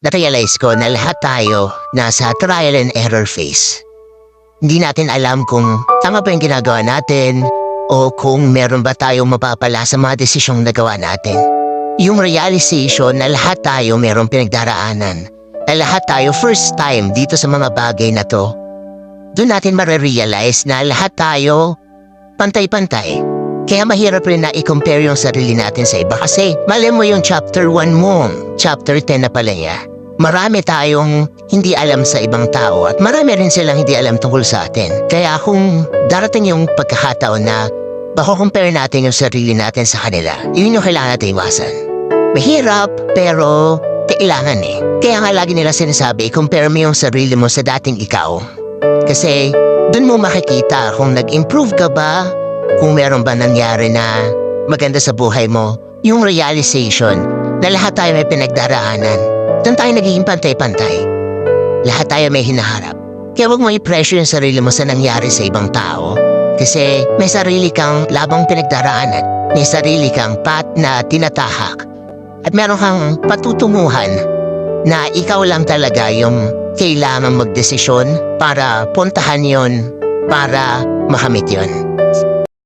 na-realize ko na lahat tayo nasa trial and error phase. Hindi natin alam kung tama ba yung ginagawa natin o kung meron ba tayong mapapala sa mga desisyong nagawa natin. Yung realization na lahat tayo merong pinagdaraanan, na lahat tayo first time dito sa mga bagay na to, doon natin marirealize na lahat tayo pantay-pantay. Kaya mahirap rin na i-compare yung sarili natin sa iba kasi mali mo yung chapter 1 mo, chapter 10 na pala niya. Marami tayong hindi alam sa ibang tao at marami rin silang hindi alam tungkol sa atin. Kaya kung darating yung pagkakataon na bako-compare natin yung sarili natin sa kanila, yun yung kailangan natin iwasan. Mahirap pero kailangan eh. Kaya nga lagi nila sinasabi, compare mo yung sarili mo sa dating ikaw. Kasi dun mo makikita kung nag-improve ka ba, kung meron ba nangyari na maganda sa buhay mo, yung realization na lahat tayo may pinagdaraanan. Doon tayo nagiging pantay-pantay. Lahat tayo may hinaharap. Kaya huwag mo i-pressure yung sarili mo sa nangyari sa ibang tao. Kasi may sarili kang labang pinagdaraanan. May sarili kang path na tinatahak. At meron kang patutunguhan na ikaw lang talaga yung kailangan magdesisyon para puntahan yon, para makamit yon.